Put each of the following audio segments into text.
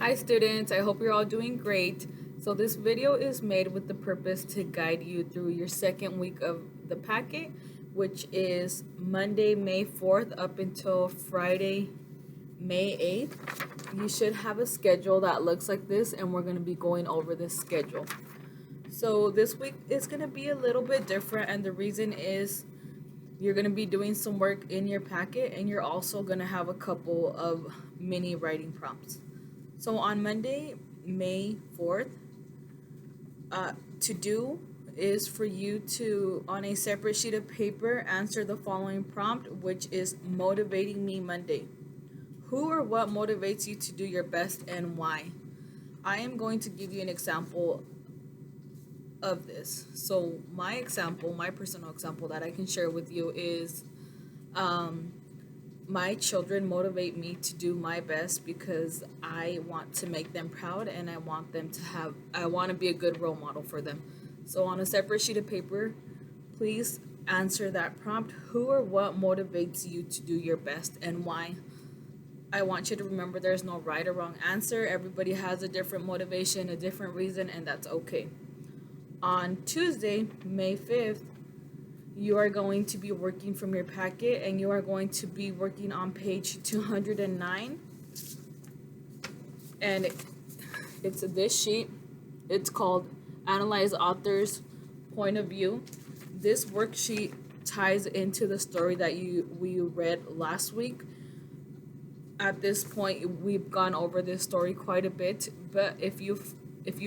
Hi students, I hope you're all doing great. So this video is made with the purpose to guide you through your second week of the packet, which is Monday, May 4th up until Friday, May 8th. You should have a schedule that looks like this, and we're going to be going over this schedule. So this week is going to be a little bit different, and the reason is you're going to be doing some work in your packet, and you're also going to have a couple of mini writing prompts. So on Monday, May 4th, to do is for you to, on a separate sheet of paper, answer the following prompt, which is Motivating Me Monday. Who or what motivates you to do your best and why? I am going to give you an example of this. So my personal example that I can share with you is my children motivate me to do my best because I want to make them proud, and I want to be a good role model for them. So on a separate sheet of paper, please answer that prompt. Who or what motivates you to do your best and why? I want you to remember there's no right or wrong answer. Everybody has a different motivation, a different reason, and that's okay. On Tuesday, May 5th, you are going to be working from your packet, and you are going to be working on page 209. And it's this sheet. It's called Analyze Author's Point of View. This worksheet ties into the story that we read last week. At this point, we've gone over this story quite a bit, but if you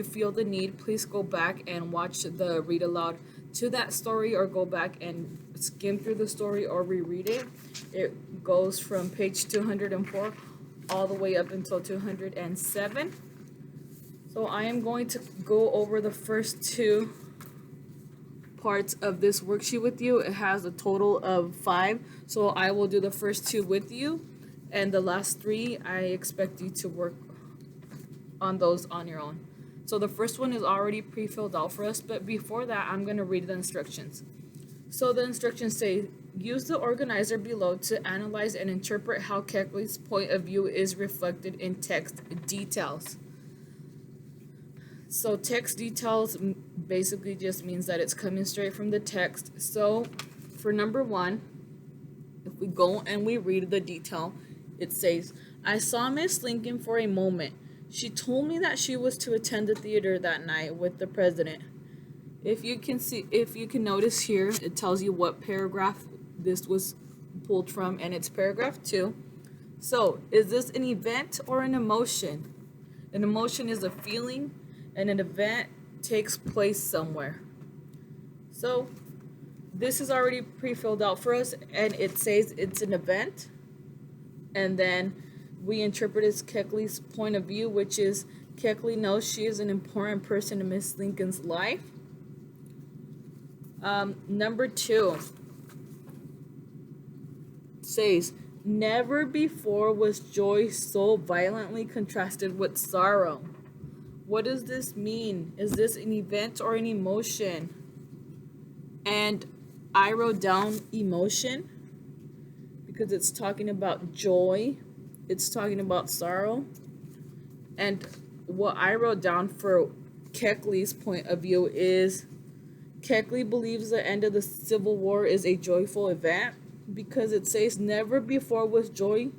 feel the need, please go back and watch the read aloud to that story, or go back and skim through the story or reread it. It goes from page 204 all the way up until 207. So I am going to go over the first two parts of this worksheet with you. It has a total of 5, so I will do the first 2 with you, and the last 3 I expect you to work on those on your own. So the first one is already pre-filled out for us, but before that, I'm going to read the instructions. So the instructions say, use the organizer below to analyze and interpret how Keckley's point of view is reflected in text details. So text details basically just means that it's coming straight from the text. So for number 1, if we go and we read the detail, it says, I saw Miss Lincoln for a moment. She told me that she was to attend the theater that night with the president. If you can notice here, it tells you what paragraph this was pulled from, and it's paragraph 2. So, is this an event or an emotion? An emotion is a feeling, and an event takes place somewhere. So, this is already pre-filled out for us, and it says it's an event, and then we interpret as Keckley's point of view, which is Keckley knows she is an important person in Miss Lincoln's life. Number 2 says, never before was joy so violently contrasted with sorrow. What does this mean? Is this an event or an emotion? And I wrote down emotion because it's talking about joy. It's talking about sorrow. And what I wrote down for Keckley's point of view is Keckley believes the end of the Civil War is a joyful event because it says never before was joy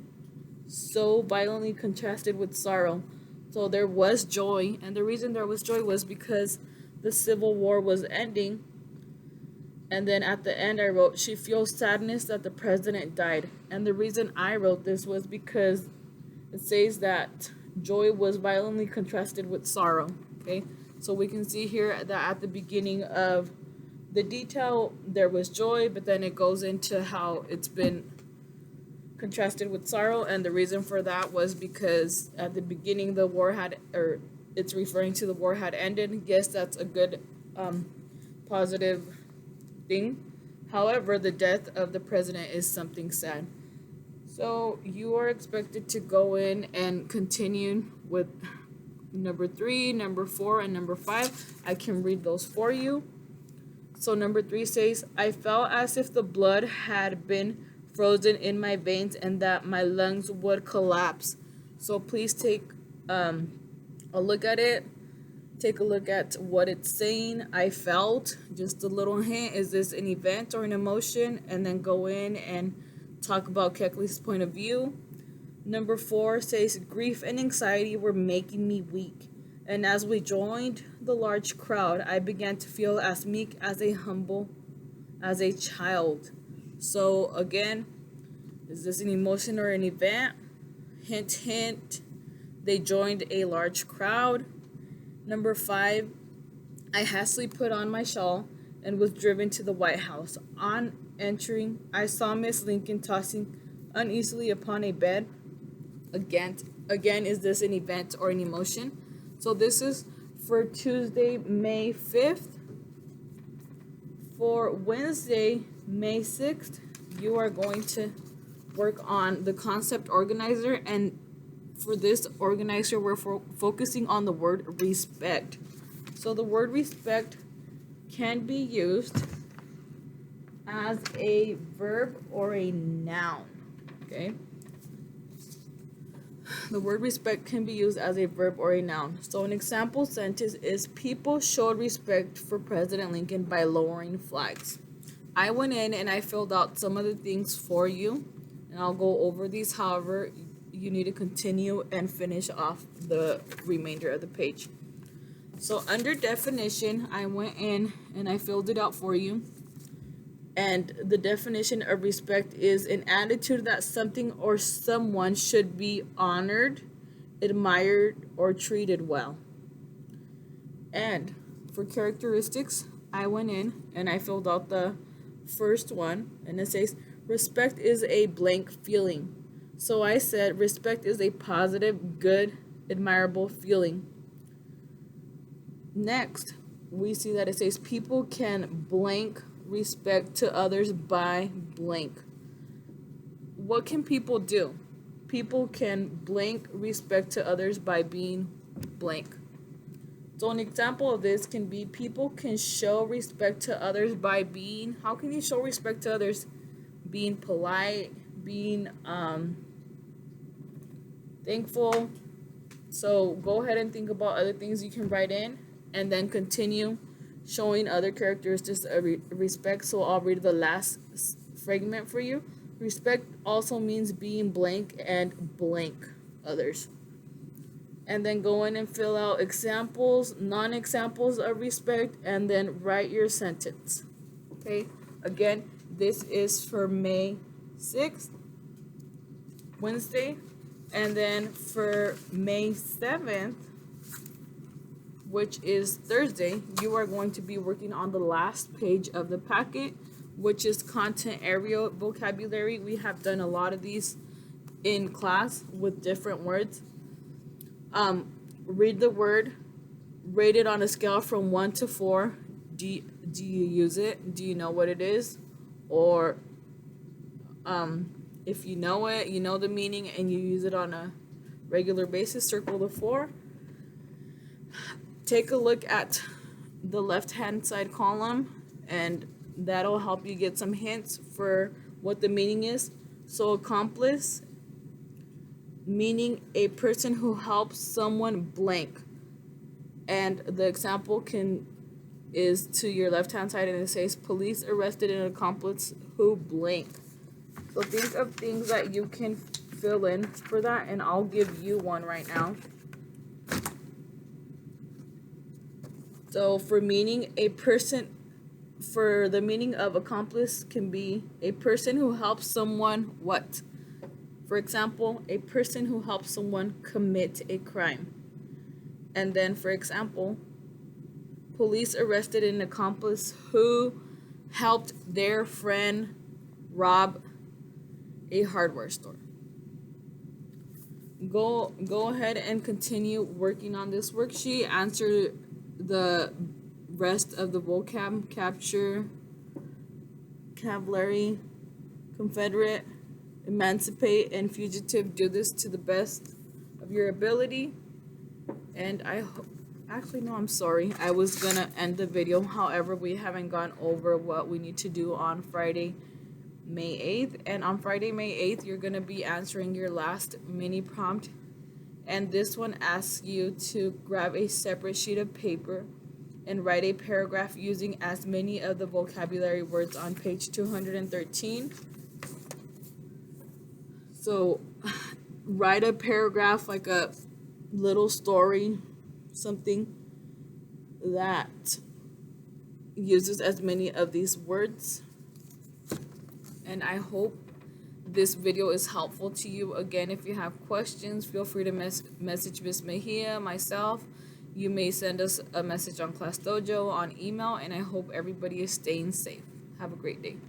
so violently contrasted with sorrow. So there was joy, and the reason there was joy was because the Civil War was ending. And then at the end, I wrote, she feels sadness that the president died. And the reason I wrote this was because it says that joy was violently contrasted with sorrow. Okay, so we can see here that at the beginning of the detail, there was joy, but then it goes into how it's been contrasted with sorrow. And the reason for that was because at the beginning, the war it's referring to the war had ended. Yes, that's a good positive thing. However, the death of the president is something sad. So you are expected to go in and continue with number 3, number 4, and number 5. I can read those for you. So number 3 says, I felt as if the blood had been frozen in my veins and that my lungs would collapse. So please take I'll look at it, take a look at what it's saying. I felt just a little hint. Is this an event or an emotion? And then go in and talk about Keckley's point of view. Number 4 says grief and anxiety were making me weak. And as we joined the large crowd, I began to feel as meek as a child. So again, is this an emotion or an event? Hint, hint. They joined a large crowd. Number 5, I hastily put on my shawl and was driven to the White House. On entering, I saw Miss Lincoln tossing uneasily upon a bed. Again, is this an event or an emotion? So this is for Tuesday, May 5th. For Wednesday, May 6th, you are going to work on the concept organizer, and for this organizer, we're focusing on the word respect. So the word respect can be used as a verb or a noun, okay? The word respect can be used as a verb or a noun. So an example sentence is, people showed respect for President Lincoln by lowering flags. I went in and I filled out some of the things for you, and I'll go over these. However, you need to continue and finish off the remainder of the page. So under definition, I went in and I filled it out for you. And the definition of respect is an attitude that something or someone should be honored, admired, or treated well. And for characteristics, I went in and I filled out the first one, and it says respect is a blank feeling. So I said respect is a positive, good, admirable feeling. Next, we see that it says people can blank respect to others by blank. What can people do? People can blank respect to others by being blank. So an example of this can be, people can show respect to others by being, how can you show respect to others? Being polite, being thankful. So go ahead and think about other things you can write in, and then continue showing other characteristics of respect. So I'll read the last fragment for you. Respect also means being blank and blank others. And then go in and fill out examples, non-examples of respect, and then write your sentence. Okay, again, this is for May 6th, Wednesday, and then for May 7th, which is Thursday, you are going to be working on the last page of the packet, which is content area vocabulary. We have done a lot of these in class with different words. Read the word, rate it on a scale from 1 to 4. Do you use it? Do you know what it is? Or if you know it, you know the meaning, and you use it on a regular basis, circle the 4. Take a look at the left-hand side column, and that'll help you get some hints for what the meaning is. So accomplice, meaning a person who helps someone blank. And the example is to your left-hand side, and it says police arrested an accomplice who blank. So think of things that you can fill in for that, and I'll give you one right now. So for meaning, for the meaning of accomplice can be a person who helps someone what? For example, a person who helps someone commit a crime. And then for example, police arrested an accomplice who helped their friend rob a hardware store. Go ahead and continue working on this worksheet. Answer the rest of the vocab: capture, cavalry, Confederate, emancipate, and fugitive. Do this to the best of your ability. And I'm sorry. I was gonna end the video. However, we haven't gone over what we need to do on Friday, May 8th. And on Friday, May 8th, you're gonna be answering your last mini prompt. And this one asks you to grab a separate sheet of paper and write a paragraph using as many of the vocabulary words on page 213. So write a paragraph, like a little story, something that uses as many of these words. And I hope this video is helpful to you. Again, if you have questions, feel free to message Miss Mejia, myself. You may send us a message on Class Dojo, on email, and I hope everybody is staying safe. Have a great day.